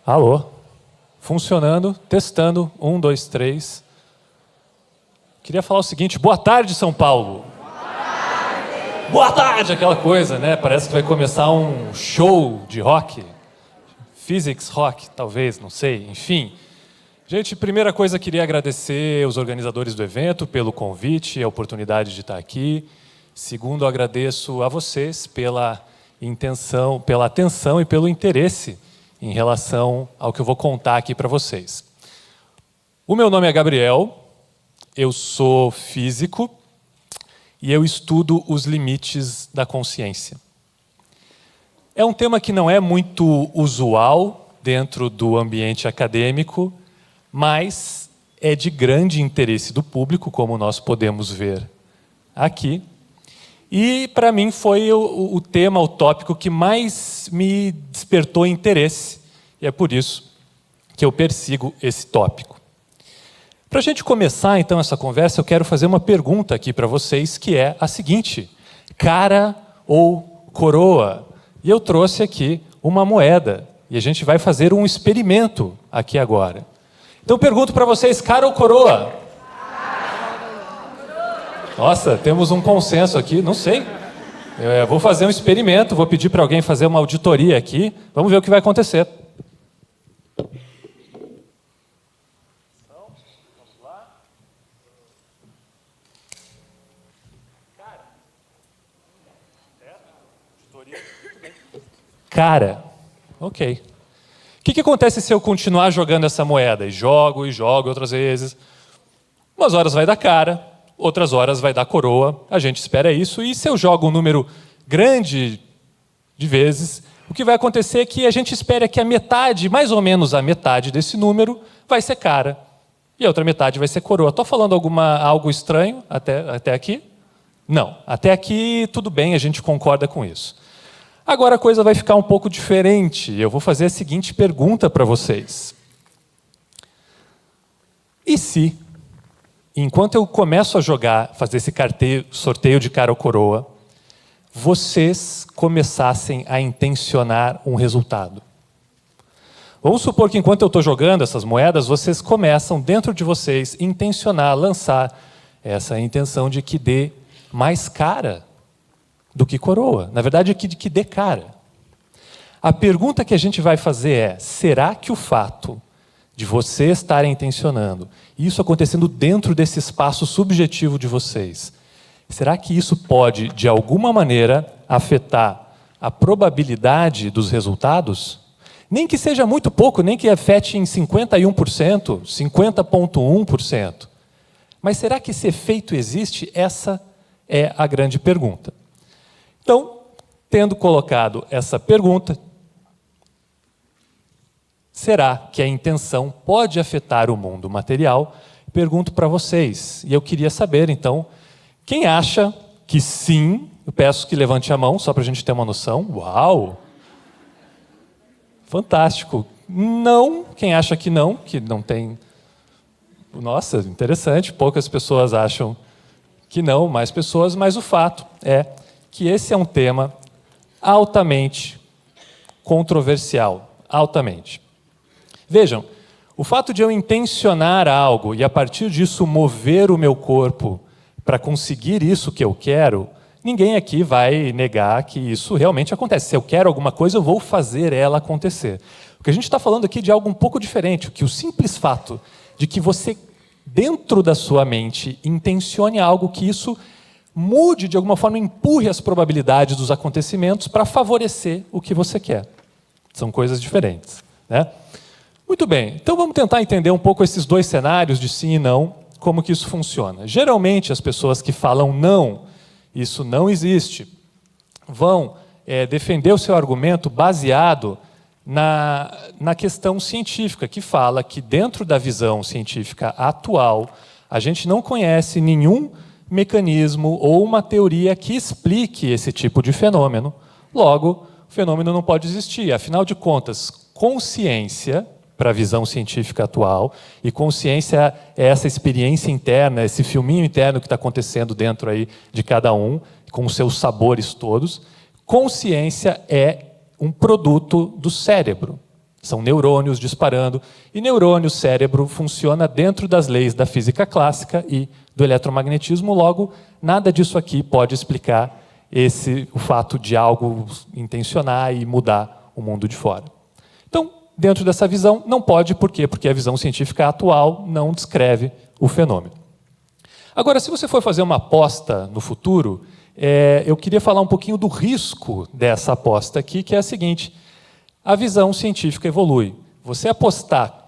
Alô? Funcionando, testando, 1, 2, 3. Queria falar o seguinte, boa tarde, São Paulo. Boa tarde, aquela coisa, né? Parece que vai começar um show de rock. Physics rock, talvez, não sei, enfim. Gente, primeira coisa, queria agradecer os organizadores do evento pelo convite e a oportunidade de estar aqui. Segundo, agradeço a vocês pela intenção, pela atenção e pelo interesse em relação ao que eu vou contar aqui para vocês. O meu nome é Gabriel, eu sou físico e eu estudo os limites da consciência. É um tema que não é muito usual dentro do ambiente acadêmico, mas é de grande interesse do público, como nós podemos ver aqui. E, para mim, foi o tema, o tópico que mais me despertou interesse. E é por isso que eu persigo esse tópico. Para a gente começar, então, essa conversa, eu quero fazer uma pergunta aqui para vocês, que é a seguinte: cara ou coroa? E eu trouxe aqui uma moeda. E a gente vai fazer um experimento aqui agora. Então, eu pergunto para vocês, cara ou coroa? Nossa, temos um consenso aqui, não sei. Eu vou fazer um experimento, vou pedir para alguém fazer uma auditoria aqui. Vamos ver o que vai acontecer. Vamos lá. Cara, ok. O que acontece se eu continuar jogando essa moeda? E jogo outras vezes. Umas horas vai dar cara. Outras horas vai dar coroa, a gente espera isso, e se eu jogo um número grande de vezes, o que vai acontecer é que a gente espera que a metade, mais ou menos a metade desse número, vai ser cara, e a outra metade vai ser coroa. Estou falando algo estranho até aqui? Não, até aqui tudo bem, a gente concorda com isso. Agora a coisa vai ficar um pouco diferente, eu vou fazer a seguinte pergunta para vocês. E se, enquanto eu começo a jogar, fazer esse sorteio de cara ou coroa, vocês começassem a intencionar um resultado? Vamos supor que enquanto eu estou jogando essas moedas, vocês começam, dentro de vocês, intencionar, lançar essa intenção de que dê mais cara do que coroa. Na verdade, que dê cara. A pergunta que a gente vai fazer é, será que o fato de vocês estarem intencionando, isso acontecendo dentro desse espaço subjetivo de vocês, será que isso pode, de alguma maneira, afetar a probabilidade dos resultados? Nem que seja muito pouco, nem que afete em 51%, 50,1%. Mas será que esse efeito existe? Essa é a grande pergunta. Então, tendo colocado essa pergunta, será que a intenção pode afetar o mundo material? Pergunto para vocês. E eu queria saber, então, quem acha que sim? Eu peço que levante a mão, só para a gente ter uma noção. Uau! Fantástico. Não, quem acha que não tem... Nossa, interessante. Poucas pessoas acham que não, mais pessoas, mas o fato é que esse é um tema altamente controversial. Altamente. Vejam, o fato de eu intencionar algo e, a partir disso, mover o meu corpo para conseguir isso que eu quero, ninguém aqui vai negar que isso realmente acontece. Se eu quero alguma coisa, eu vou fazer ela acontecer. O que a gente está falando aqui de algo um pouco diferente, que o simples fato de que você, dentro da sua mente, intencione algo, que isso mude, de alguma forma, empurre as probabilidades dos acontecimentos para favorecer o que você quer. São coisas diferentes, né? Muito bem, então vamos tentar entender um pouco esses dois cenários de sim e não, como que isso funciona. Geralmente, as pessoas que falam não, isso não existe, vão defender o seu argumento baseado na questão científica, que fala que dentro da visão científica atual, a gente não conhece nenhum mecanismo ou uma teoria que explique esse tipo de fenômeno. Logo, o fenômeno não pode existir. Afinal de contas, consciência, para a visão científica atual, e consciência é essa experiência interna, esse filminho interno que está acontecendo dentro aí de cada um, com os seus sabores todos. Consciência é um produto do cérebro. São neurônios disparando. E neurônio, cérebro, funciona dentro das leis da física clássica e do eletromagnetismo. Logo, nada disso aqui pode explicar o fato de algo intencionar e mudar o mundo de fora. Então, dentro dessa visão, não pode, por quê? Porque a visão científica atual não descreve o fenômeno. Agora, se você for fazer uma aposta no futuro, eu queria falar um pouquinho do risco dessa aposta aqui, que é a seguinte: a visão científica evolui. Você apostar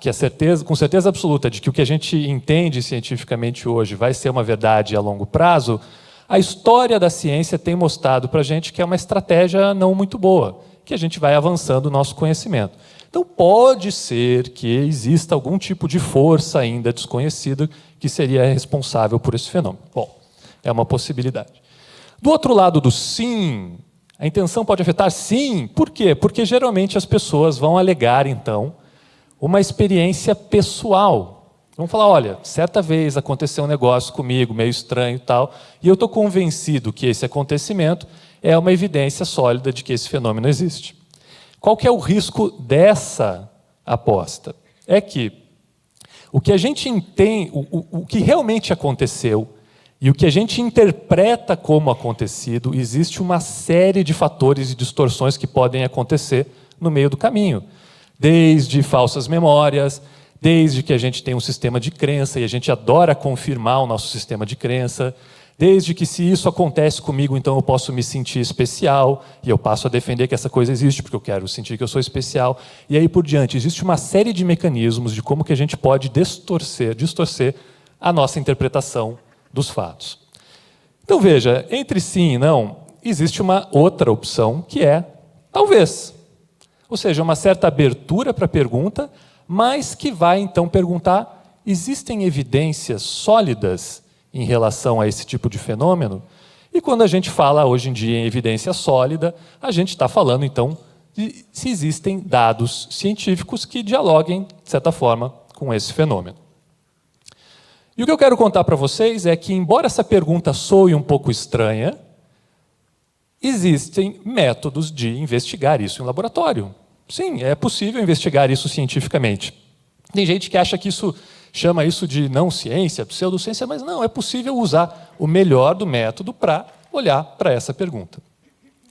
com certeza absoluta de que o que a gente entende cientificamente hoje vai ser uma verdade a longo prazo, a história da ciência tem mostrado para a gente que é uma estratégia não muito boa, que a gente vai avançando o nosso conhecimento. Então, pode ser que exista algum tipo de força ainda desconhecida que seria responsável por esse fenômeno. Bom, é uma possibilidade. Do outro lado do sim, a intenção pode afetar? Sim. Por quê? Porque geralmente as pessoas vão alegar, então, uma experiência pessoal. Vão falar, olha, certa vez aconteceu um negócio comigo, meio estranho e tal, e eu estou convencido que esse acontecimento é uma evidência sólida de que esse fenômeno existe. Qual que é o risco dessa aposta? É que o que a gente entende, o que realmente aconteceu e o que a gente interpreta como acontecido, existe uma série de fatores e distorções que podem acontecer no meio do caminho. Desde falsas memórias, desde que a gente tem um sistema de crença e a gente adora confirmar o nosso sistema de crença, desde que se isso acontece comigo, então eu posso me sentir especial e eu passo a defender que essa coisa existe porque eu quero sentir que eu sou especial. E aí por diante, existe uma série de mecanismos de como que a gente pode distorcer a nossa interpretação dos fatos. Então veja, entre sim e não, existe uma outra opção que é talvez. Ou seja, uma certa abertura para a pergunta, mas que vai então perguntar: existem evidências sólidas em relação a esse tipo de fenômeno? E quando a gente fala hoje em dia em evidência sólida, a gente está falando então de se existem dados científicos que dialoguem, de certa forma, com esse fenômeno. E o que eu quero contar para vocês é que, embora essa pergunta soe um pouco estranha, existem métodos de investigar isso em laboratório. Sim, é possível investigar isso cientificamente. Tem gente que acha que chama isso de não ciência, pseudociência, mas não, é possível usar o melhor do método para olhar para essa pergunta.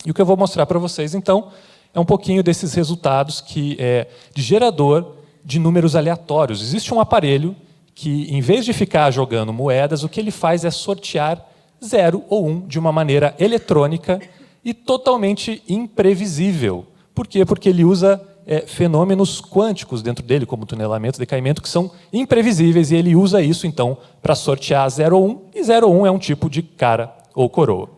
E o que eu vou mostrar para vocês, então, é um pouquinho desses resultados que é de gerador de números aleatórios. Existe um aparelho que, em vez de ficar jogando moedas, o que ele faz é sortear 0 ou 1 de uma maneira eletrônica e totalmente imprevisível. Por quê? Porque ele usa fenômenos quânticos dentro dele, como tunelamento, decaimento, que são imprevisíveis, e ele usa isso, então, para sortear 0 ou 1, e 0 ou 1 é um tipo de cara ou coroa.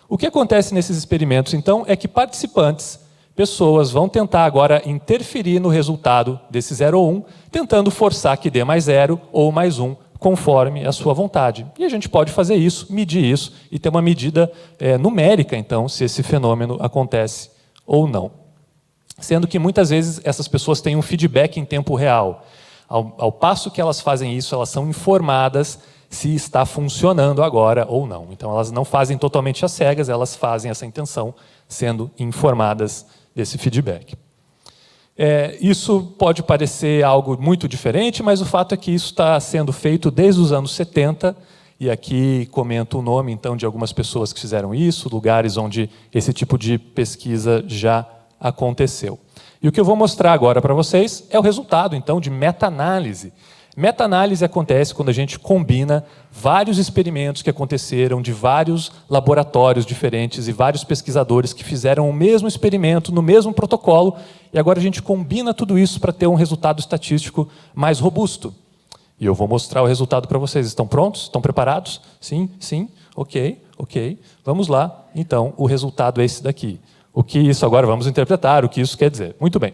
O que acontece nesses experimentos, então, é que participantes, pessoas, vão tentar agora interferir no resultado desse 0 ou 1, tentando forçar que dê mais 0 ou mais 1, conforme a sua vontade. E a gente pode fazer isso, medir isso, e ter uma medida numérica, então, se esse fenômeno acontece ou não. Sendo que muitas vezes essas pessoas têm um feedback em tempo real. Ao passo que elas fazem isso, elas são informadas se está funcionando agora ou não. Então elas não fazem totalmente às cegas, elas fazem essa intenção sendo informadas desse feedback. Isso pode parecer algo muito diferente, mas o fato é que isso está sendo feito desde os anos 70, e aqui comento o nome então de algumas pessoas que fizeram isso, lugares onde esse tipo de pesquisa já aconteceu. E o que eu vou mostrar agora para vocês é o resultado, então, de meta-análise. Meta-análise acontece quando a gente combina vários experimentos que aconteceram de vários laboratórios diferentes e vários pesquisadores que fizeram o mesmo experimento, no mesmo protocolo, e agora a gente combina tudo isso para ter um resultado estatístico mais robusto. E eu vou mostrar o resultado para vocês. Estão prontos? Estão preparados? Sim? Sim? Ok. Vamos lá. Então, o resultado é esse daqui. O que isso agora vamos interpretar, o que isso quer dizer. Muito bem.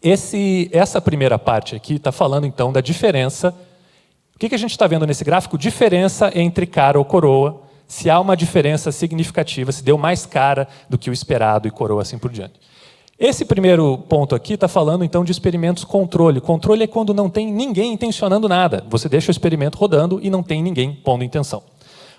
Essa primeira parte aqui está falando, então, da diferença. O que a gente está vendo nesse gráfico? Diferença entre cara ou coroa, se há uma diferença significativa, se deu mais cara do que o esperado e coroa, assim por diante. Esse primeiro ponto aqui está falando, então, de experimentos controle. Controle é quando não tem ninguém intencionando nada. Você deixa o experimento rodando e não tem ninguém pondo intenção.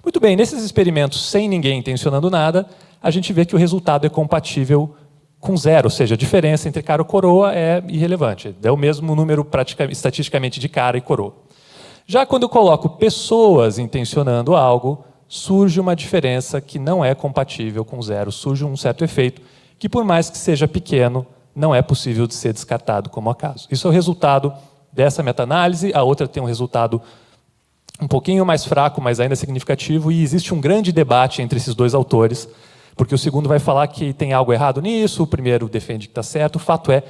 Muito bem, nesses experimentos sem ninguém intencionando nada, a gente vê que o resultado é compatível com zero, ou seja, a diferença entre cara e coroa é irrelevante. É o mesmo número estatisticamente de cara e coroa. Já quando eu coloco pessoas intencionando algo, surge uma diferença que não é compatível com zero, surge um certo efeito que, por mais que seja pequeno, não é possível de ser descartado como acaso. Isso é o resultado dessa meta-análise. A outra tem um resultado um pouquinho mais fraco, mas ainda significativo, e existe um grande debate entre esses dois autores, porque o segundo vai falar que tem algo errado nisso, o primeiro defende que está certo. O fato é,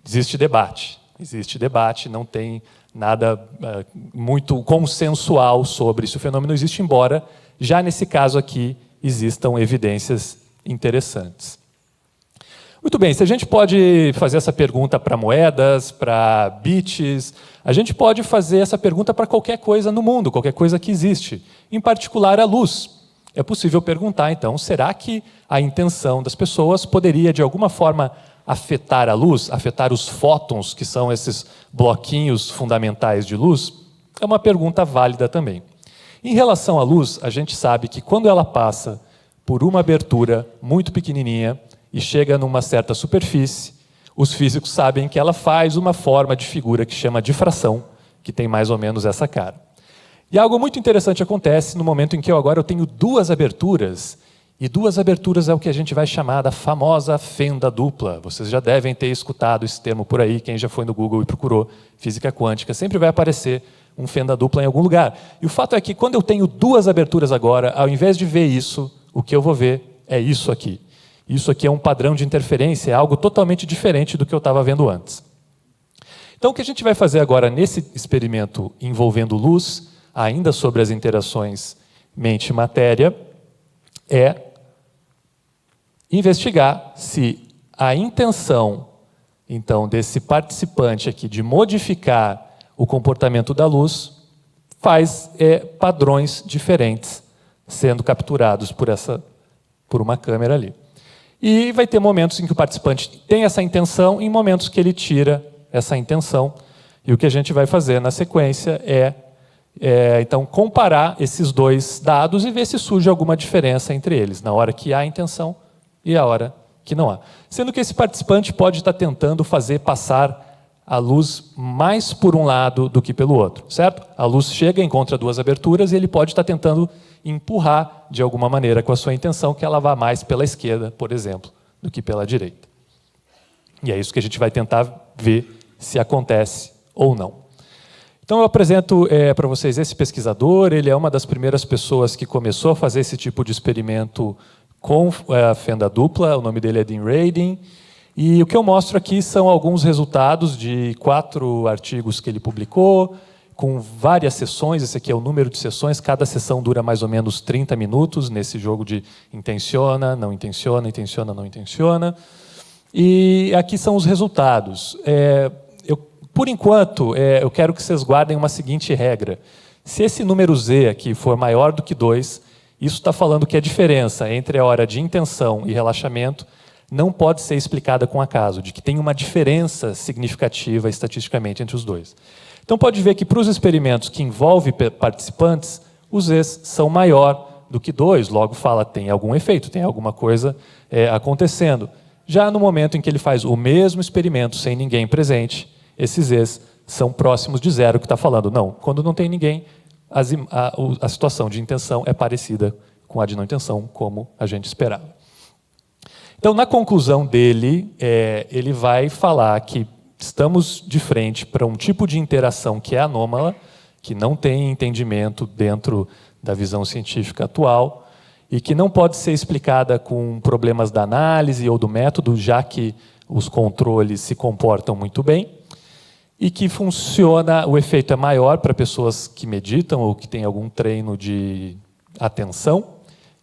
existe debate, não tem nada muito consensual sobre se o fenômeno existe, embora já nesse caso aqui existam evidências interessantes. Muito bem, se a gente pode fazer essa pergunta para moedas, para bits, a gente pode fazer essa pergunta para qualquer coisa no mundo, qualquer coisa que existe, em particular a luz. É possível perguntar, então, será que a intenção das pessoas poderia, de alguma forma, afetar a luz, afetar os fótons, que são esses bloquinhos fundamentais de luz? É uma pergunta válida também. Em relação à luz, a gente sabe que quando ela passa por uma abertura muito pequenininha e chega numa certa superfície, os físicos sabem que ela faz uma forma de figura que chama difração, que tem mais ou menos essa cara. E algo muito interessante acontece no momento em que eu tenho duas aberturas, e duas aberturas é o que a gente vai chamar da famosa fenda dupla. Vocês já devem ter escutado esse termo por aí, quem já foi no Google e procurou física quântica, sempre vai aparecer um fenda dupla em algum lugar. E o fato é que quando eu tenho duas aberturas agora, ao invés de ver isso, o que eu vou ver é isso aqui. Isso aqui é um padrão de interferência, é algo totalmente diferente do que eu estava vendo antes. Então, o que a gente vai fazer agora nesse experimento envolvendo luz, ainda sobre as interações mente-matéria, é investigar se a intenção, então, desse participante aqui de modificar o comportamento da luz faz padrões diferentes sendo capturados por uma câmera ali. E vai ter momentos em que o participante tem essa intenção e momentos que ele tira essa intenção. E o que a gente vai fazer na sequência então, comparar esses dois dados e ver se surge alguma diferença entre eles, na hora que há intenção e a hora que não há. Sendo que esse participante pode estar tentando fazer passar a luz mais por um lado do que pelo outro, certo? A luz chega, encontra duas aberturas e ele pode estar tentando empurrar de alguma maneira com a sua intenção que ela vá mais pela esquerda, por exemplo, do que pela direita. E é isso que a gente vai tentar ver se acontece ou não. Então eu apresento para vocês esse pesquisador, ele é uma das primeiras pessoas que começou a fazer esse tipo de experimento com a fenda dupla, o nome dele é Dean Radin, e o que eu mostro aqui são alguns resultados de 4 artigos que ele publicou, com várias sessões, esse aqui é o número de sessões, cada sessão dura mais ou menos 30 minutos, nesse jogo de intenciona, não intenciona, intenciona, não intenciona. E aqui são os resultados. Por enquanto, eu quero que vocês guardem uma seguinte regra. Se esse número Z aqui for maior do que 2, isso está falando que a diferença entre a hora de intenção e relaxamento não pode ser explicada com acaso, de que tem uma diferença significativa estatisticamente entre os dois. Então pode ver que para os experimentos que envolvem participantes, os Zs são maior do que 2, logo fala tem algum efeito, tem alguma coisa acontecendo. Já no momento em que ele faz o mesmo experimento sem ninguém presente, esses Zs são próximos de zero, que está falando, não, quando não tem ninguém, a situação de intenção é parecida com a de não intenção, como a gente esperava. Então, na conclusão dele, ele vai falar que estamos de frente para um tipo de interação que é anômala, que não tem entendimento dentro da visão científica atual e que não pode ser explicada com problemas da análise ou do método, já que os controles se comportam muito bem, e que funciona, o efeito é maior para pessoas que meditam ou que têm algum treino de atenção,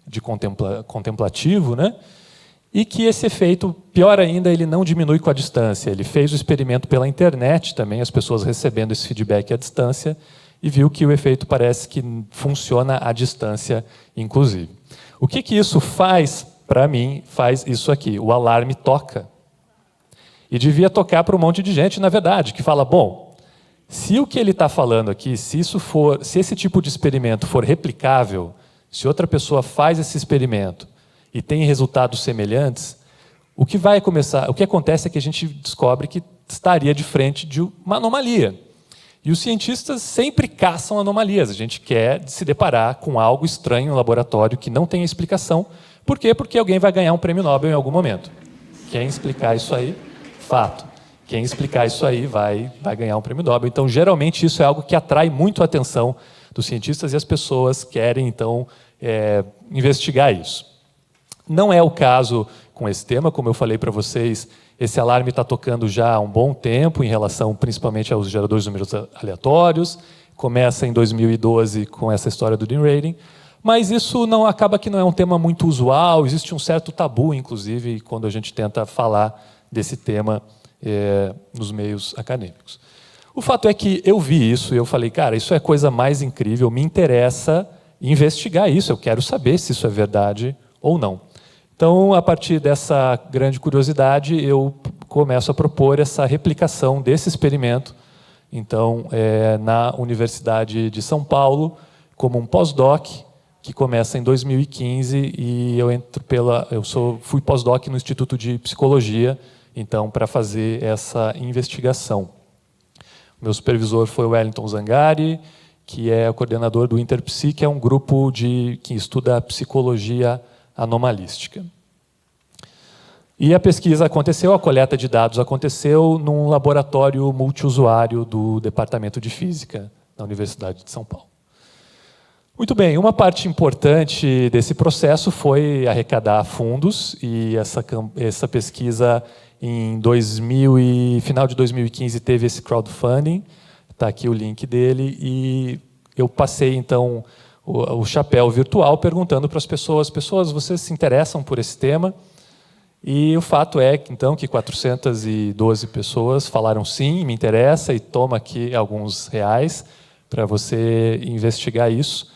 de contemplativo, né? E que esse efeito, pior ainda, ele não diminui com a distância. Ele fez o experimento pela internet também, as pessoas recebendo esse feedback à distância, e viu que o efeito parece que funciona à distância, inclusive. O que isso faz, para mim, faz isso aqui. O alarme toca. E devia tocar para um monte de gente, na verdade, que fala, bom, se o que ele está falando aqui, se esse tipo de experimento for replicável, se outra pessoa faz esse experimento e tem resultados semelhantes, o que acontece é que a gente descobre que estaria de frente de uma anomalia. E os cientistas sempre caçam anomalias. A gente quer se deparar com algo estranho no laboratório que não tem explicação. Por quê? Porque alguém vai ganhar um prêmio Nobel em algum momento. Quem explicar isso aí, fato. Quem explicar isso aí vai ganhar um prêmio Nobel. Então, geralmente, isso é algo que atrai muito a atenção dos cientistas e as pessoas querem, então, investigar isso. Não é o caso com esse tema, como eu falei para vocês, esse alarme está tocando já há um bom tempo, em relação principalmente aos geradores de números aleatórios. Começa em 2012 com essa história do DIN Rating. Mas isso acaba que não é um tema muito usual, existe um certo tabu, inclusive, quando a gente tenta falar desse tema nos meios acadêmicos. O fato é que eu vi isso e eu falei, cara, isso é a coisa mais incrível, me interessa investigar isso, eu quero saber se isso é verdade ou não. Então, a partir dessa grande curiosidade, eu começo a propor essa replicação desse experimento, então, na Universidade de São Paulo, como um pós-doc, que começa em 2015, e fui pós-doc no Instituto de Psicologia, então, para fazer essa investigação. O meu supervisor foi o Wellington Zangari, que é o coordenador do Interpsi, que é um grupo que estuda psicologia anomalística. E a pesquisa aconteceu, a coleta de dados aconteceu num laboratório multiusuário do Departamento de Física da Universidade de São Paulo. Muito bem, uma parte importante desse processo foi arrecadar fundos, e essa pesquisa, final de 2015, teve esse crowdfunding, está aqui o link dele, e eu passei, então, o chapéu virtual perguntando para as pessoas, vocês se interessam por esse tema? E o fato é, então, que 412 pessoas falaram sim, me interessa, e toma aqui alguns reais para você investigar isso.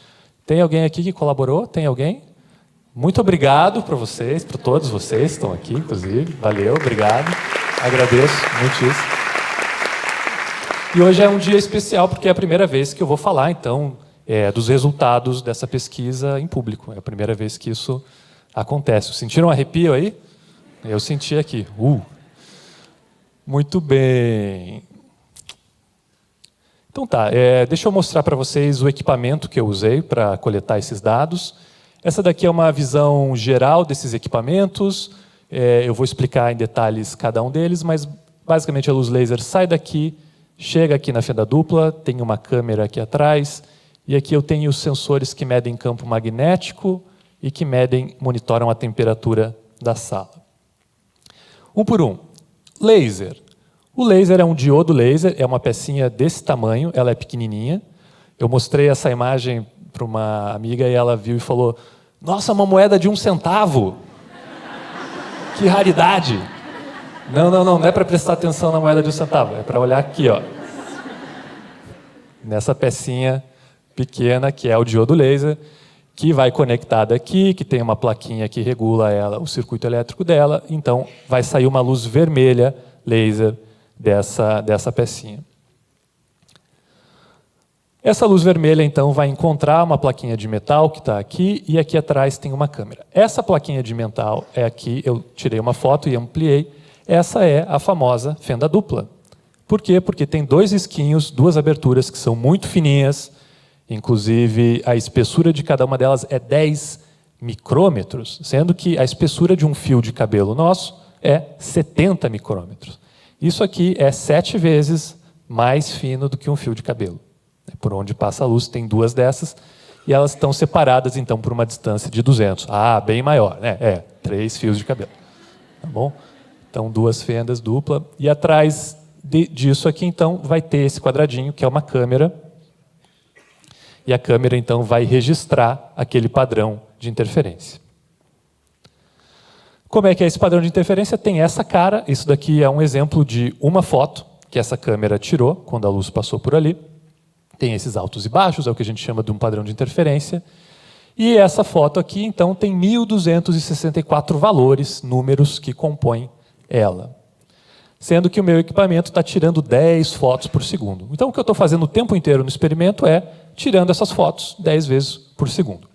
Tem alguém aqui que colaborou? Tem alguém? Muito obrigado para vocês, para todos vocês que estão aqui, inclusive. Valeu, obrigado. Agradeço muitíssimo. E hoje é um dia especial, porque é a primeira vez que eu vou falar, então, dos resultados dessa pesquisa em público. É a primeira vez que isso acontece. Sentiram um arrepio aí? Eu senti aqui. Muito bem. Então tá, deixa eu mostrar para vocês o equipamento que eu usei para coletar esses dados. Essa daqui é uma visão geral desses equipamentos. Eu vou explicar em detalhes cada um deles, mas basicamente a luz laser sai daqui, chega aqui na fenda dupla, tem uma câmera aqui atrás, e aqui eu tenho os sensores que medem campo magnético e que monitoram a temperatura da sala. Um por um. Laser. O laser é um diodo laser, é uma pecinha desse tamanho, ela é pequenininha. Eu mostrei essa imagem para uma amiga e ela viu e falou, nossa, uma moeda de 1 centavo! Que raridade! Não é para prestar atenção na moeda de 1 centavo, é para olhar aqui, ó. Nessa pecinha pequena, que é o diodo laser, que vai conectada aqui, que tem uma plaquinha que regula o circuito elétrico dela, então vai sair uma luz vermelha laser dessa pecinha. Essa luz vermelha, então, vai encontrar uma plaquinha de metal que está aqui, e aqui atrás tem uma câmera. Essa plaquinha de metal é aqui, eu tirei uma foto e ampliei, essa é a famosa fenda dupla. Por quê? Porque tem 2 risquinhos, 2 aberturas que são muito fininhas, inclusive a espessura de cada uma delas é 10 micrômetros, sendo que a espessura de um fio de cabelo nosso é 70 micrômetros. Isso aqui é 7 vezes mais fino do que um fio de cabelo. Por onde passa a luz tem 2 dessas, e elas estão separadas, então, por uma distância de 200. Bem maior, né? 3 fios de cabelo. Tá bom? Então, 2 fendas dupla. E atrás disso aqui, então, vai ter esse quadradinho, que é uma câmera. E a câmera, então, vai registrar aquele padrão de interferência. Como é que é esse padrão de interferência? Tem essa cara, isso daqui é um exemplo de uma foto que essa câmera tirou quando a luz passou por ali. Tem esses altos e baixos, é o que a gente chama de um padrão de interferência. E essa foto aqui, então, tem 1.264 valores, números que compõem ela. Sendo que o meu equipamento está tirando 10 fotos por segundo. Então, o que eu estou fazendo o tempo inteiro no experimento é tirando essas fotos 10 vezes por segundo.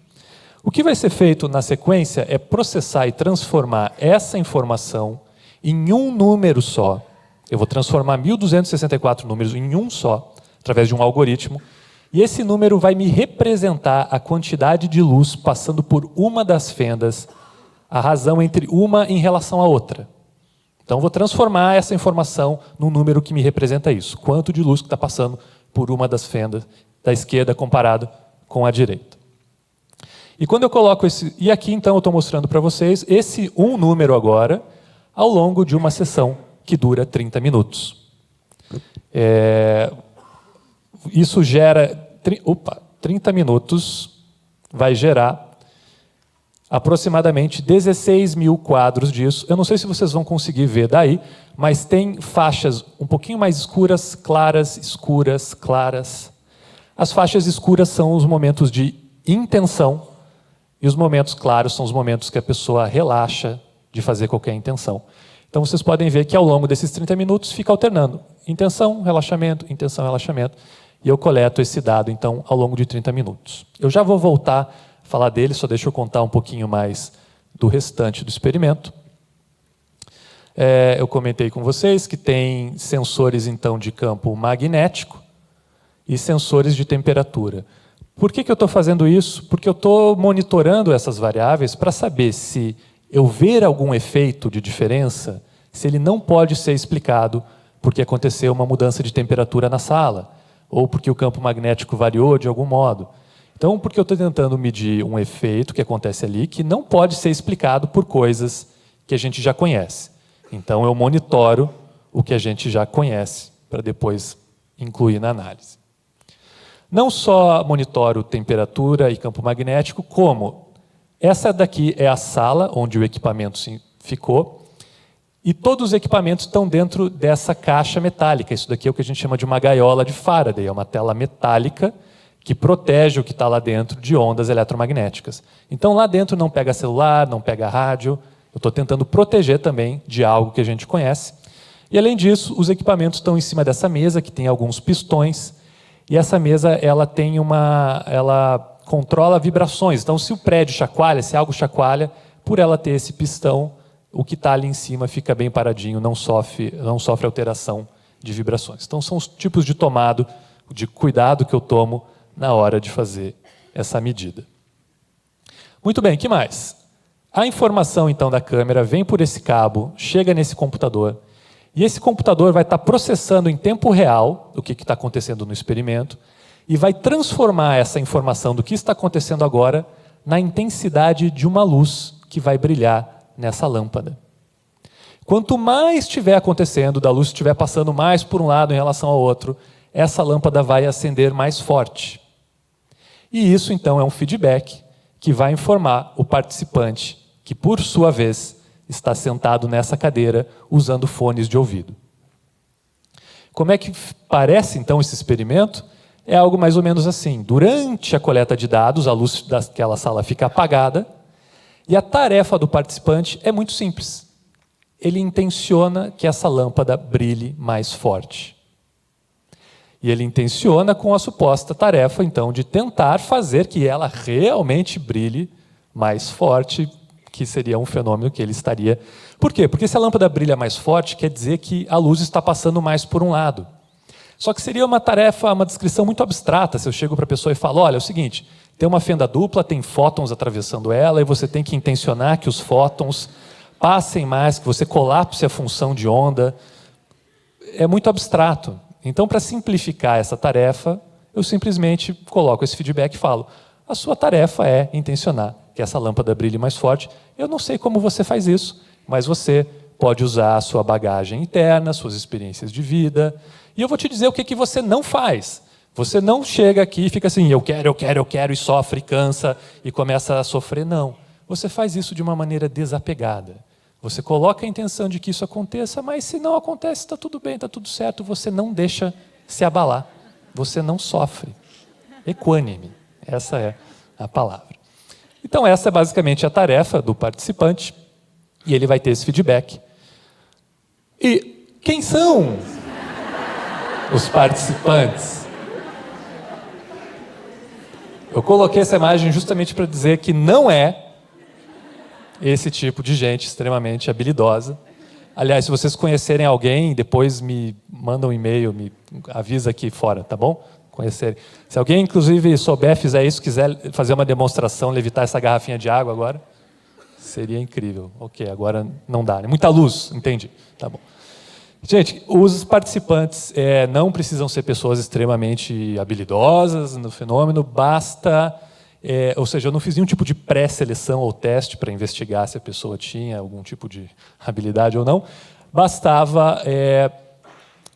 O que vai ser feito na sequência é processar e transformar essa informação em um número só. Eu vou transformar 1.264 números em um só, através de um algoritmo, e esse número vai me representar a quantidade de luz passando por uma das fendas, a razão entre uma em relação à outra. Então, vou transformar essa informação num número que me representa isso. Quanto de luz que está passando por uma das fendas da esquerda comparado com a direita. E quando eu coloco esse... E aqui, então, eu estou mostrando para vocês esse um número agora, ao longo de uma sessão que dura 30 minutos. Isso gera... 30 minutos vai gerar aproximadamente 16 mil quadros disso. Eu não sei se vocês vão conseguir ver daí, mas tem faixas um pouquinho mais escuras, claras. As faixas escuras são os momentos de intenção e os momentos claros são os momentos que a pessoa relaxa de fazer qualquer intenção. Então, vocês podem ver que ao longo desses 30 minutos fica alternando intenção, relaxamento, e eu coleto esse dado, então, ao longo de 30 minutos. Eu já vou voltar a falar dele, só deixa eu contar um pouquinho mais do restante do experimento. Eu comentei com vocês que tem sensores, então, de campo magnético e sensores de temperatura. Por que eu estou fazendo isso? Porque eu estou monitorando essas variáveis para saber se eu ver algum efeito de diferença, se ele não pode ser explicado porque aconteceu uma mudança de temperatura na sala, ou porque o campo magnético variou de algum modo. Então, porque eu estou tentando medir um efeito que acontece ali que não pode ser explicado por coisas que a gente já conhece. Então, eu monitoro o que a gente já conhece para depois incluir na análise. Não só monitoro temperatura e campo magnético, como essa daqui é a sala onde o equipamento ficou, e todos os equipamentos estão dentro dessa caixa metálica. Isso daqui é o que a gente chama de uma gaiola de Faraday, é uma tela metálica que protege o que está lá dentro de ondas eletromagnéticas. Então, lá dentro não pega celular, não pega rádio, eu estou tentando proteger também de algo que a gente conhece. E, além disso, os equipamentos estão em cima dessa mesa, que tem alguns pistões, e essa mesa ela controla vibrações. Então, se o prédio chacoalha, se algo chacoalha, por ela ter esse pistão, o que está ali em cima fica bem paradinho, não sofre alteração de vibrações. Então, são os tipos de tomado, de cuidado que eu tomo na hora de fazer essa medida. Muito bem, o que mais? A informação, então, da câmera vem por esse cabo, chega nesse computador, e esse computador vai estar processando em tempo real o que está acontecendo no experimento e vai transformar essa informação do que está acontecendo agora na intensidade de uma luz que vai brilhar nessa lâmpada. Quanto mais estiver acontecendo, da luz estiver passando mais por um lado em relação ao outro, essa lâmpada vai acender mais forte. E isso, então, é um feedback que vai informar o participante que, por sua vez, está sentado nessa cadeira usando fones de ouvido. Como é que parece, então, esse experimento? É algo mais ou menos assim. Durante a coleta de dados, a luz daquela sala fica apagada e a tarefa do participante é muito simples. Ele intenciona que essa lâmpada brilhe mais forte. E ele intenciona com a suposta tarefa, então, de tentar fazer que ela realmente brilhe mais forte, que seria um fenômeno que ele estaria... Por quê? Porque se a lâmpada brilha mais forte, quer dizer que a luz está passando mais por um lado. Só que seria uma tarefa, uma descrição muito abstrata, se eu chego para a pessoa e falo, olha, é o seguinte, tem uma fenda dupla, tem fótons atravessando ela, e você tem que intencionar que os fótons passem mais, que você colapse a função de onda. É muito abstrato. Então, para simplificar essa tarefa, eu simplesmente coloco esse feedback e falo, a sua tarefa é intencionar que essa lâmpada brilhe mais forte. Eu não sei como você faz isso, mas você pode usar a sua bagagem interna, suas experiências de vida. E eu vou te dizer o que você não faz. Você não chega aqui e fica assim, eu quero, e sofre, cansa, e começa a sofrer. Não. Você faz isso de uma maneira desapegada. Você coloca a intenção de que isso aconteça, mas se não acontece, está tudo bem, está tudo certo. Você não deixa se abalar. Você não sofre. Equânime. Essa é a palavra. Então, essa é basicamente a tarefa do participante, e ele vai ter esse feedback. E quem são os participantes? Eu coloquei essa imagem justamente para dizer que não é esse tipo de gente extremamente habilidosa. Aliás, se vocês conhecerem alguém, depois me mandam um e-mail, me avisa aqui fora, tá bom? Conhecerem. Se alguém, inclusive, souber, fizer isso, quiser fazer uma demonstração, levitar essa garrafinha de água agora, seria incrível. Ok, agora não dá, né? Muita luz, entendi. Tá bom. Gente, os participantes não precisam ser pessoas extremamente habilidosas no fenômeno, basta... ou seja, eu não fiz nenhum tipo de pré-seleção ou teste para investigar se a pessoa tinha algum tipo de habilidade ou não. Bastava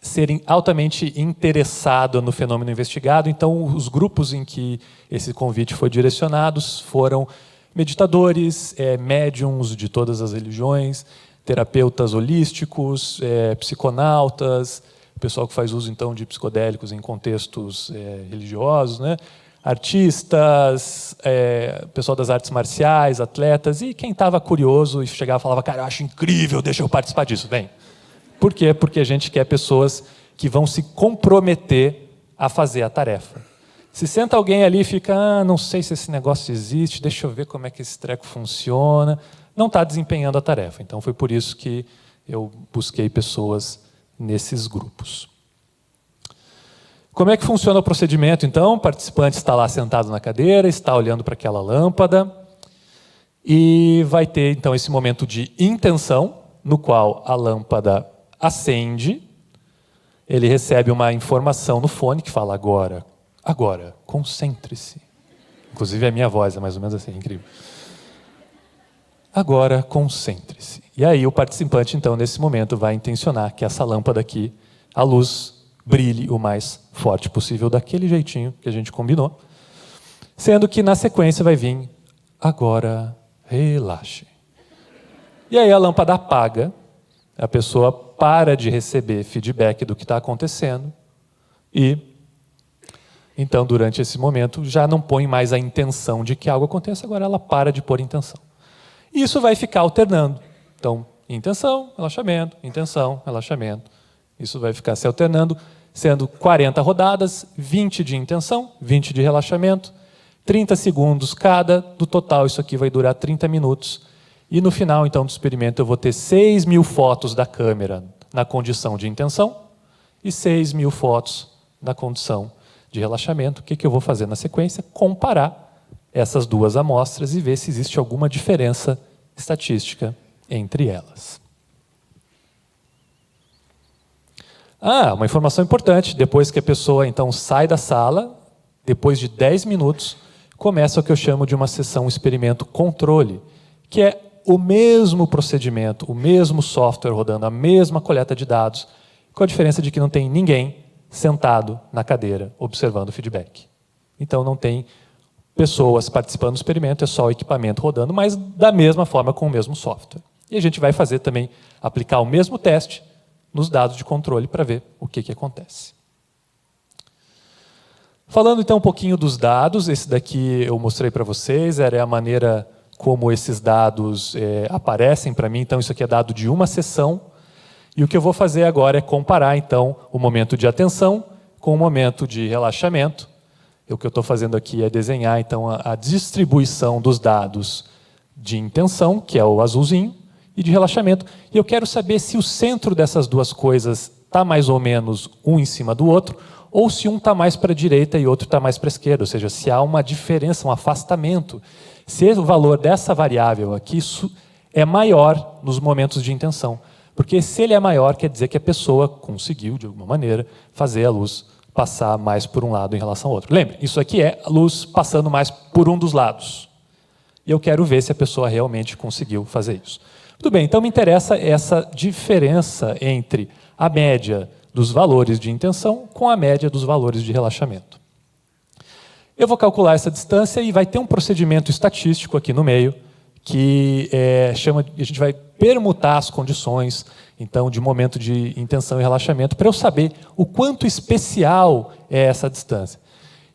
serem altamente interessados no fenômeno investigado. Então, os grupos em que esse convite foi direcionado foram meditadores, médiums de todas as religiões, terapeutas holísticos, psiconautas, pessoal que faz uso, então, de psicodélicos em contextos religiosos, né? Artistas, pessoal das artes marciais, atletas, e quem estava curioso e chegava e falava, cara, eu acho incrível, deixa eu participar disso, vem. Por quê? Porque a gente quer pessoas que vão se comprometer a fazer a tarefa. Se senta alguém ali e fica, não sei se esse negócio existe, deixa eu ver como é que esse treco funciona, não está desempenhando a tarefa. Então foi por isso que eu busquei pessoas nesses grupos. Como é que funciona o procedimento, então? O participante está lá sentado na cadeira, está olhando para aquela lâmpada e vai ter, então, esse momento de intenção, no qual a lâmpada acende, ele recebe uma informação no fone que fala agora, concentre-se. Inclusive a minha voz é mais ou menos assim, incrível. Agora, concentre-se. E aí o participante, então, nesse momento, vai intencionar que essa lâmpada aqui, a luz, brilhe o mais forte possível, daquele jeitinho que a gente combinou. Sendo que, na sequência, vai vir, agora, relaxe. E aí a lâmpada apaga, a pessoa para de receber feedback do que está acontecendo e, então, durante esse momento, já não põe mais a intenção de que algo aconteça, agora ela para de pôr intenção. E isso vai ficar alternando. Então, intenção, relaxamento. Isso vai ficar se alternando, sendo 40 rodadas, 20 de intenção, 20 de relaxamento, 30 segundos cada, do total isso aqui vai durar 30 minutos. E no final, então, do experimento, eu vou ter 6.000 fotos da câmera na condição de intenção e 6.000 fotos na condição de relaxamento. O que eu vou fazer na sequência? Comparar essas duas amostras e ver se existe alguma diferença estatística entre elas. Uma informação importante, depois que a pessoa então sai da sala, depois de 10 minutos, começa o que eu chamo de uma sessão experimento controle, que é o mesmo procedimento, o mesmo software rodando, a mesma coleta de dados, com a diferença de que não tem ninguém sentado na cadeira observando o feedback. Então não tem pessoas participando do experimento, é só o equipamento rodando, mas da mesma forma com o mesmo software. E a gente vai fazer também, aplicar o mesmo teste nos dados de controle para ver o que acontece. Falando então um pouquinho dos dados, esse daqui eu mostrei para vocês, era a maneira como esses dados aparecem para mim, então isso aqui é dado de uma sessão, e o que eu vou fazer agora é comparar então o momento de atenção com o momento de relaxamento. O que eu estou fazendo aqui é desenhar então a distribuição dos dados de intenção, que é o azulzinho, e de relaxamento. E eu quero saber se o centro dessas duas coisas está mais ou menos um em cima do outro, ou se um está mais para a direita e outro está mais para a esquerda, ou seja, se há uma diferença, um afastamento. Se o valor dessa variável aqui é maior nos momentos de intenção. Porque se ele é maior, quer dizer que a pessoa conseguiu, de alguma maneira, fazer a luz passar mais por um lado em relação ao outro. Lembre, isso aqui é a luz passando mais por um dos lados. E eu quero ver se a pessoa realmente conseguiu fazer isso. Muito bem, então me interessa essa diferença entre a média dos valores de intenção com a média dos valores de relaxamento. Eu vou calcular essa distância e vai ter um procedimento estatístico aqui no meio que a gente vai permutar as condições então, de momento de intenção e relaxamento para eu saber o quanto especial é essa distância.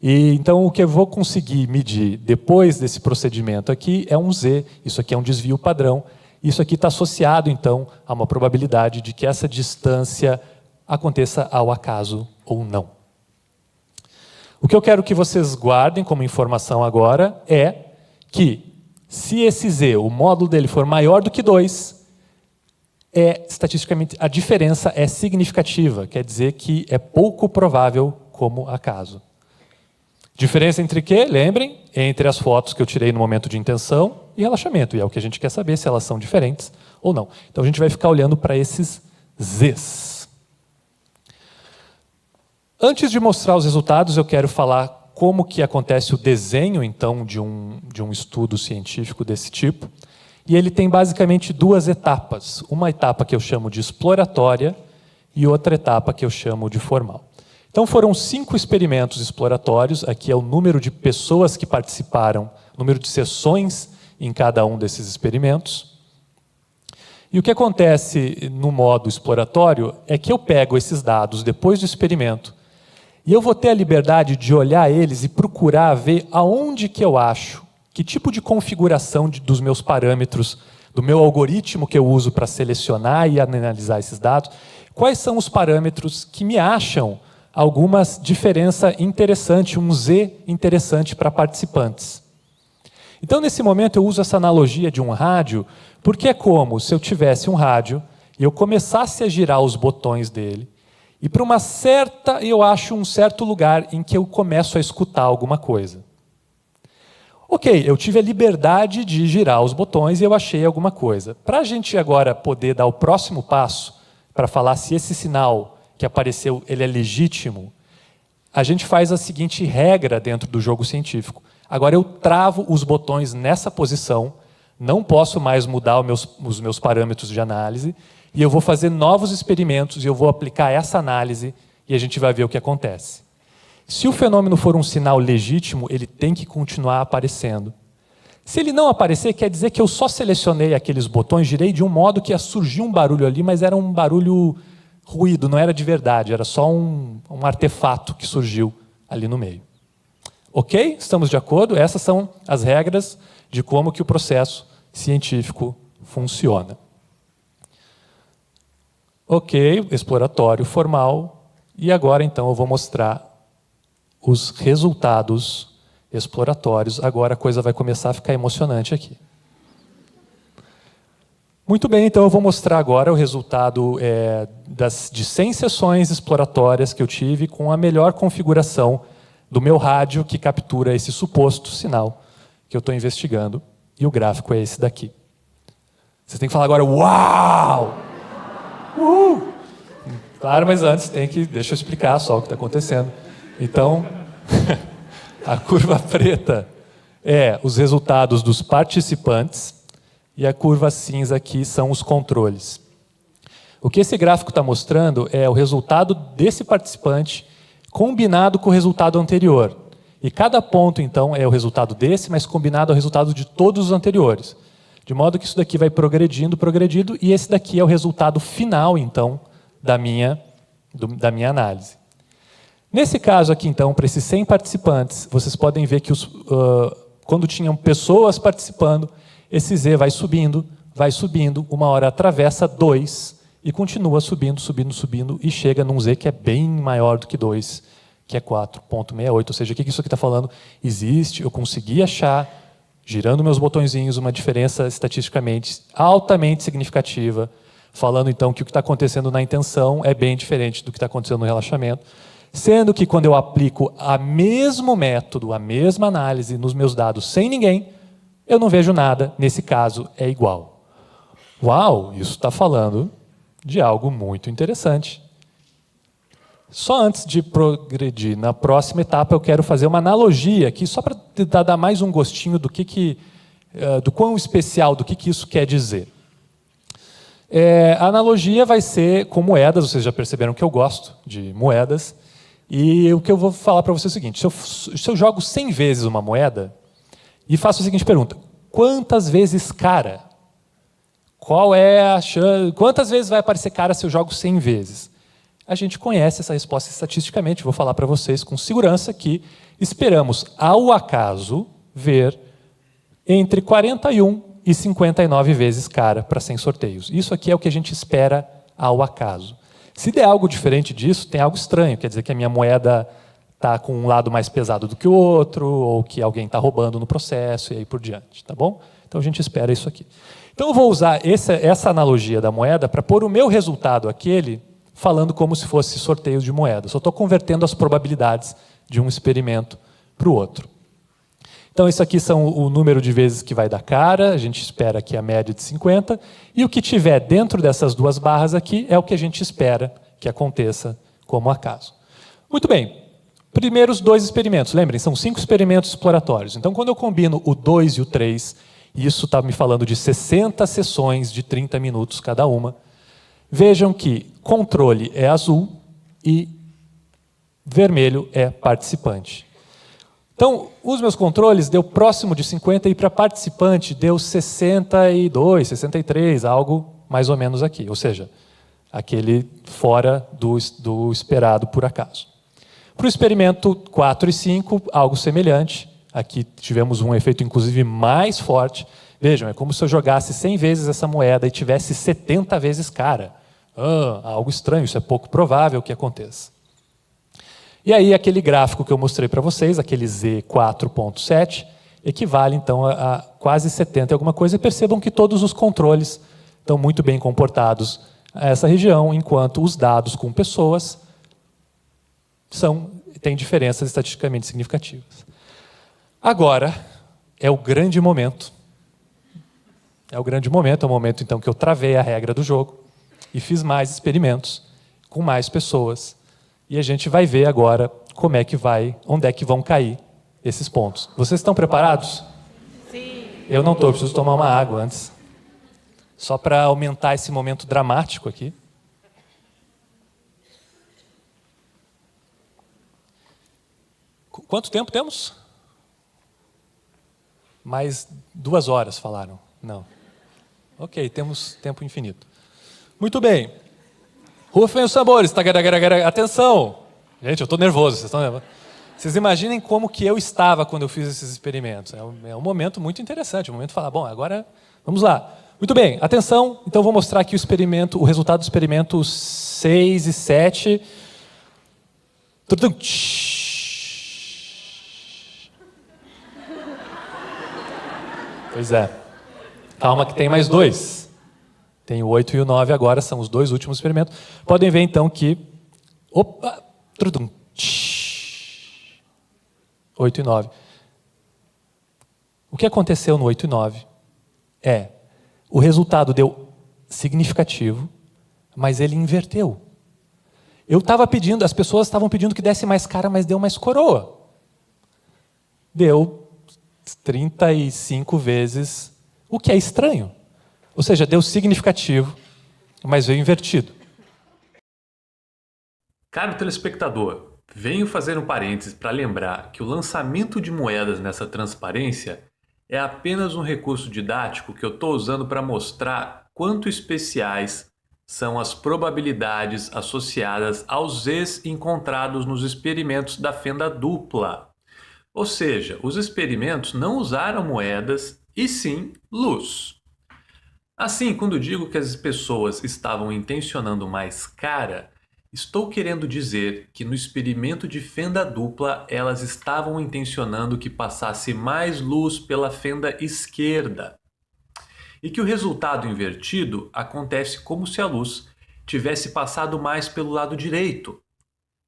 E, então, o que eu vou conseguir medir depois desse procedimento aqui é um Z, isso aqui é um desvio padrão. Isso aqui está associado, então, a uma probabilidade de que essa distância aconteça ao acaso ou não. O que eu quero que vocês guardem como informação agora é que, se esse z, o módulo dele for maior do que 2, estatisticamente, a diferença é significativa, quer dizer que é pouco provável como acaso. Diferença entre quê? Lembrem, entre as fotos que eu tirei no momento de intenção e relaxamento, e é o que a gente quer saber, se elas são diferentes ou não. Então a gente vai ficar olhando para esses z's. Antes de mostrar os resultados, eu quero falar como que acontece o desenho, então, de um estudo científico desse tipo. E ele tem basicamente duas etapas. Uma etapa que eu chamo de exploratória e outra etapa que eu chamo de formal. Então, foram 5 experimentos exploratórios. Aqui é o número de pessoas que participaram, número de sessões em cada um desses experimentos. E o que acontece no modo exploratório é que eu pego esses dados depois do experimento e eu vou ter a liberdade de olhar eles e procurar ver aonde que eu acho, que tipo de configuração dos meus parâmetros, do meu algoritmo que eu uso para selecionar e analisar esses dados, quais são os parâmetros que me acham alguma diferença interessante, um Z interessante para participantes. Então, nesse momento, eu uso essa analogia de um rádio, porque é como se eu tivesse um rádio e eu começasse a girar os botões dele, e para uma certa, eu acho um certo lugar em que eu começo a escutar alguma coisa. Ok, eu tive a liberdade de girar os botões e eu achei alguma coisa. Para a gente agora poder dar o próximo passo, para falar se esse sinal que apareceu ele é legítimo, a gente faz a seguinte regra dentro do jogo científico. Agora eu travo os botões nessa posição, não posso mais mudar os meus parâmetros de análise, e eu vou fazer novos experimentos e eu vou aplicar essa análise e a gente vai ver o que acontece. Se o fenômeno for um sinal legítimo, ele tem que continuar aparecendo. Se ele não aparecer, quer dizer que eu só selecionei aqueles botões, girei de um modo que ia surgir um barulho ali, mas era um barulho ruído, não era de verdade, era só um artefato que surgiu ali no meio. Ok? Estamos de acordo? Essas são as regras de como que o processo científico funciona. Ok, exploratório formal. E agora, então, eu vou mostrar os resultados exploratórios. Agora a coisa vai começar a ficar emocionante aqui. Muito bem, então eu vou mostrar agora o resultado de 100 sessões exploratórias que eu tive com a melhor configuração do meu rádio que captura esse suposto sinal que eu estou investigando. E o gráfico é esse daqui. Você tem que falar agora, uau! Claro, mas antes deixa eu explicar só o que está acontecendo. Então, a curva preta é os resultados dos participantes e a curva cinza aqui são os controles. O que esse gráfico está mostrando é o resultado desse participante combinado com o resultado anterior. E cada ponto, então, é o resultado desse, mas combinado ao resultado de todos os anteriores. De modo que isso daqui vai progredindo, e esse daqui é o resultado final, então, da minha análise. Nesse caso aqui, então, para esses 100 participantes, vocês podem ver que quando tinham pessoas participando, esse Z vai subindo, uma hora atravessa 2 e continua subindo, e chega num Z que é bem maior do que 2, que é 4,68. Ou seja, o que isso aqui está falando? Existe, eu consegui achar, girando meus botõezinhos, uma diferença estatisticamente altamente significativa, falando então que o que está acontecendo na intenção é bem diferente do que está acontecendo no relaxamento, sendo que quando eu aplico o mesmo método, a mesma análise nos meus dados sem ninguém, eu não vejo nada, nesse caso é igual. Uau, isso está falando de algo muito interessante. Só antes de progredir na próxima etapa, eu quero fazer uma analogia aqui, só para tentar dar mais um gostinho do quão especial, do que isso quer dizer. A analogia vai ser com moedas, vocês já perceberam que eu gosto de moedas, e o que eu vou falar para vocês é o seguinte, se eu jogo 100 vezes uma moeda, e faço a seguinte pergunta, quantas vezes cara? Qual é a chance? Quantas vezes vai aparecer cara se eu jogo 100 vezes? A gente conhece essa resposta estatisticamente, vou falar para vocês com segurança que esperamos, ao acaso, ver entre 41 e 59 vezes cara para 100 sorteios. Isso aqui é o que a gente espera ao acaso. Se der algo diferente disso, tem algo estranho, quer dizer que a minha moeda está com um lado mais pesado do que o outro, ou que alguém está roubando no processo, e aí por diante, tá bom? Então a gente espera isso aqui. Então eu vou usar essa analogia da moeda para pôr o meu resultado aquele, falando como se fosse sorteio de moedas. Eu estou convertendo as probabilidades de um experimento para o outro. Então isso aqui são o número de vezes que vai dar cara, a gente espera aqui a média de 50, e o que tiver dentro dessas duas barras aqui é o que a gente espera que aconteça como acaso. Muito bem. Primeiros 2 experimentos, lembrem, são 5 experimentos exploratórios. Então, quando eu combino o 2 e o 3, isso está me falando de 60 sessões de 30 minutos cada uma, vejam que controle é azul e vermelho é participante. Então, os meus controles deu próximo de 50 e para participante deu 62, 63, algo mais ou menos aqui. Ou seja, aquele fora do esperado por acaso. Para o experimento 4 e 5, algo semelhante. Aqui tivemos um efeito, inclusive, mais forte. Vejam, é como se eu jogasse 100 vezes essa moeda e tivesse 70 vezes cara. Algo estranho, isso é pouco provável que aconteça. E aí, aquele gráfico que eu mostrei para vocês, aquele Z4.7, equivale, então, a quase 70 e alguma coisa. E percebam que todos os controles estão muito bem comportados a essa região, enquanto os dados com pessoas têm diferenças estatisticamente significativas. Agora é o grande momento. É o momento, então, que eu travei a regra do jogo e fiz mais experimentos com mais pessoas. E a gente vai ver agora onde é que vão cair esses pontos. Vocês estão preparados? Sim. Eu não estou, preciso tomar uma água antes. Só para aumentar esse momento dramático aqui. Quanto tempo temos? Mais 2 horas, falaram. Não. Ok, temos tempo infinito. Muito bem. Rufem os tambores. Atenção! Gente, eu estou nervoso. Vocês estão nervosos? Vocês imaginem como que eu estava quando eu fiz esses experimentos. É um momento muito interessante. Um momento de falar, bom, agora vamos lá. Muito bem, atenção. Então, vou mostrar aqui o resultado do experimento 6 e 7. Pois é. Calma que tem mais 2. Tem o 8 e o 9 agora, são os 2 últimos experimentos. Podem ver, então, que... Opa! 8 e 9. O que aconteceu no 8 e 9 o resultado deu significativo, mas ele inverteu. As pessoas estavam pedindo que desse mais cara, mas deu mais coroa. Deu 35 vezes, o que é estranho. Ou seja, deu significativo, mas veio invertido. Caro telespectador, venho fazer um parênteses para lembrar que o lançamento de moedas nessa transparência é apenas um recurso didático que eu estou usando para mostrar quanto especiais são as probabilidades associadas aos Zs encontrados nos experimentos da fenda dupla. Ou seja, os experimentos não usaram moedas, e sim luz. Assim, quando digo que as pessoas estavam intencionando mais cara, estou querendo dizer que no experimento de fenda dupla elas estavam intencionando que passasse mais luz pela fenda esquerda. E que o resultado invertido acontece como se a luz tivesse passado mais pelo lado direito,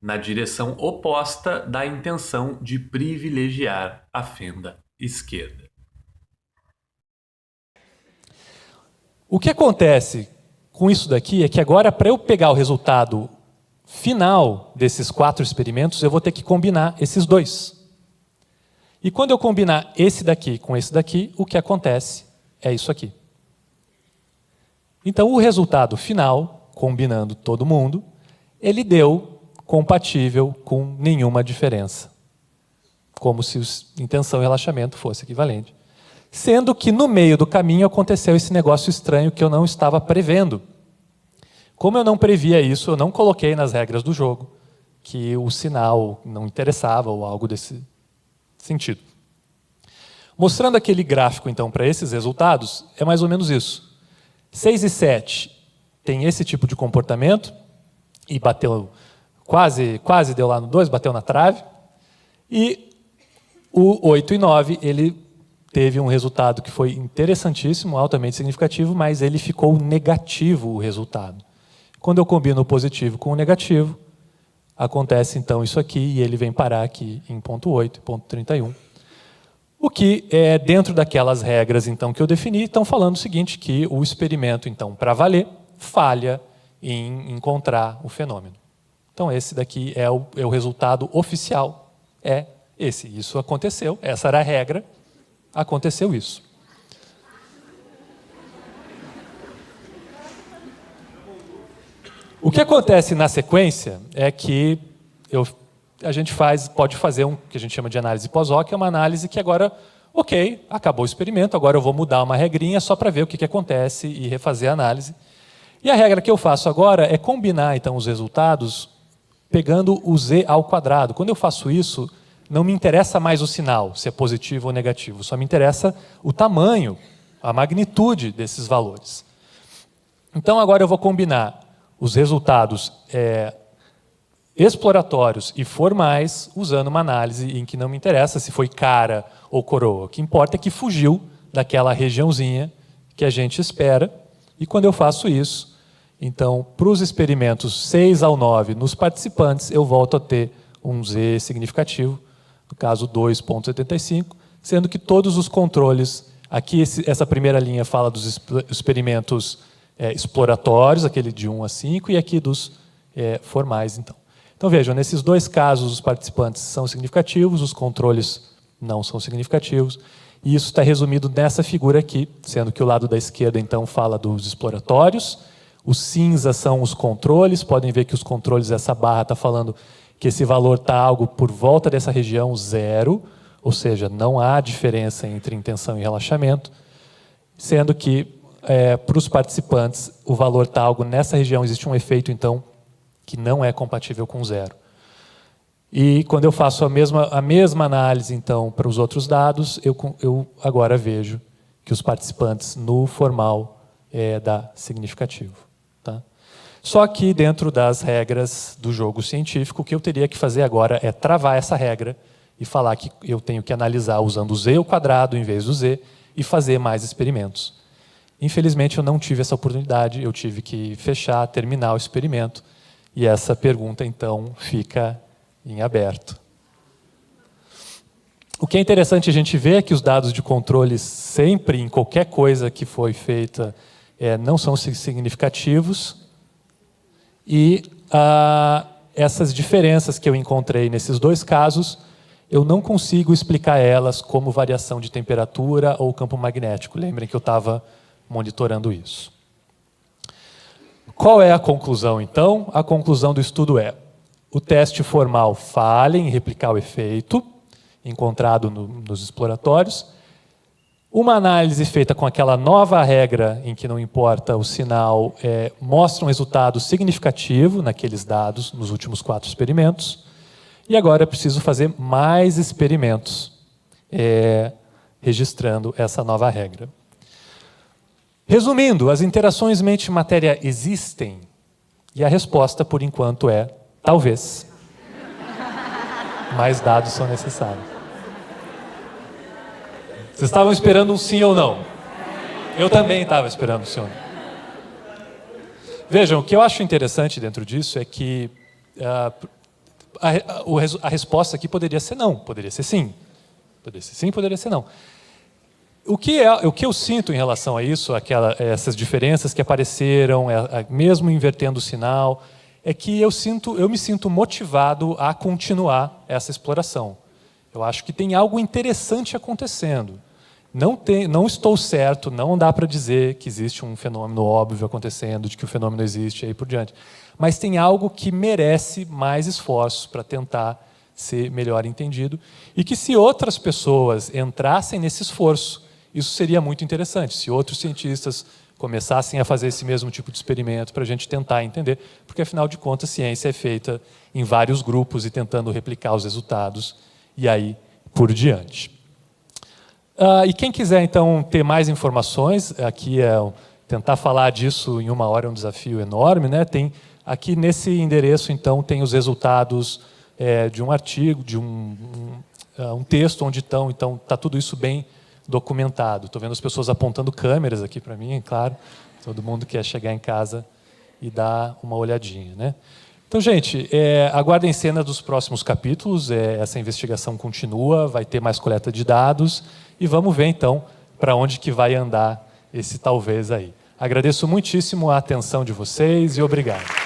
na direção oposta da intenção de privilegiar a fenda esquerda. O que acontece com isso daqui é que agora, para eu pegar o resultado final desses 4 experimentos, eu vou ter que combinar esses 2. E quando eu combinar esse daqui com esse daqui, o que acontece é isso aqui. Então, o resultado final, combinando todo mundo, ele deu compatível com nenhuma diferença. Como se intenção e relaxamento fosse equivalente. Sendo que no meio do caminho aconteceu esse negócio estranho que eu não estava prevendo. Como eu não previa isso, eu não coloquei nas regras do jogo que o sinal não interessava ou algo desse sentido. Mostrando aquele gráfico, então, para esses resultados, é mais ou menos isso. 6 e 7 tem esse tipo de comportamento, e bateu, quase deu lá no 2, bateu na trave. E o 8 e 9, ele teve um resultado que foi interessantíssimo, altamente significativo, mas ele ficou negativo o resultado. Quando eu combino o positivo com o negativo, acontece então isso aqui, e ele vem parar aqui em ponto 8, ponto 31. O que é dentro daquelas regras então que eu defini, estão falando o seguinte, que o experimento, então, para valer, falha em encontrar o fenômeno. Então, esse daqui é o resultado oficial, é esse. Isso aconteceu, essa era a regra, aconteceu isso. O que acontece na sequência é que a gente pode fazer um que a gente chama de análise pós-hoc, que é uma análise que agora, ok, acabou o experimento, agora eu vou mudar uma regrinha só para ver o que acontece e refazer a análise. E a regra que eu faço agora é combinar então os resultados pegando o z ao quadrado. Quando eu faço isso, não me interessa mais o sinal, se é positivo ou negativo, só me interessa o tamanho, a magnitude desses valores. Então agora eu vou combinar os resultados exploratórios e formais usando uma análise em que não me interessa se foi cara ou coroa. O que importa é que fugiu daquela regiãozinha que a gente espera. E quando eu faço isso, então, para os experimentos 6 ao 9, nos participantes, eu volto a ter um z significativo, no caso 2,75, sendo que todos os controles, aqui essa primeira linha fala dos experimentos exploratórios, aquele de 1 a 5, e aqui dos formais, então. Então, vejam, nesses dois casos, os participantes são significativos, os controles não são significativos, e isso está resumido nessa figura aqui, sendo que o lado da esquerda, então, fala dos exploratórios, os cinza são os controles, podem ver que os controles, essa barra está falando que esse valor está algo por volta dessa região 0, ou seja, não há diferença entre intenção e relaxamento, sendo que, para os participantes, o valor está algo nessa região, existe um efeito, então, que não é compatível com 0. E quando eu faço a mesma análise, então, para os outros dados, eu agora vejo que os participantes no formal dá significativo. Tá? Só que dentro das regras do jogo científico, o que eu teria que fazer agora é travar essa regra e falar que eu tenho que analisar usando o z ao quadrado em vez do z e fazer mais experimentos. Infelizmente, eu não tive essa oportunidade, eu tive que terminar o experimento, e essa pergunta, então, fica em aberto. O que é interessante a gente ver é que os dados de controle sempre, em qualquer coisa que foi feita, não são significativos, e essas diferenças que eu encontrei nesses dois casos, eu não consigo explicar elas como variação de temperatura ou campo magnético. Lembrem que eu estava monitorando isso. Qual é a conclusão, então? A conclusão do estudo é: o teste formal falha em replicar o efeito encontrado nos exploratórios. Uma análise feita com aquela nova regra em que não importa o sinal mostra um resultado significativo naqueles dados nos últimos 4 experimentos. E agora é preciso fazer mais experimentos registrando essa nova regra. Resumindo, as interações mente-matéria existem? E a resposta, por enquanto, é talvez. Mais dados são necessários. Vocês estavam esperando um sim ou não? Eu também estava esperando um sim ou não. Vejam, o que eu acho interessante dentro disso é que a resposta aqui poderia ser não, poderia ser sim. Poderia ser sim, poderia ser não. O que eu sinto em relação a isso, essas diferenças que apareceram, mesmo invertendo o sinal, é que eu me sinto motivado a continuar essa exploração. Eu acho que tem algo interessante acontecendo. Não estou certo, não dá para dizer que existe um fenômeno óbvio acontecendo, de que o fenômeno existe e aí por diante. Mas tem algo que merece mais esforços para tentar ser melhor entendido e que, se outras pessoas entrassem nesse esforço, isso seria muito interessante. Se outros cientistas começassem a fazer esse mesmo tipo de experimento para a gente tentar entender, porque, afinal de contas, a ciência é feita em vários grupos e tentando replicar os resultados, e aí por diante. E quem quiser, então, ter mais informações, aqui tentar falar disso em 1 hora é um desafio enorme, né? Tem, aqui nesse endereço, então, tem os resultados de um artigo, de um texto onde estão. Então, está tudo isso bem documentado. Estou vendo as pessoas apontando câmeras aqui para mim, é claro. Todo mundo quer chegar em casa e dar uma olhadinha, né? Então, gente, aguardem cena dos próximos capítulos. Essa investigação continua, vai ter mais coleta de dados. E vamos ver, então, para onde que vai andar esse talvez aí. Agradeço muitíssimo a atenção de vocês e obrigado.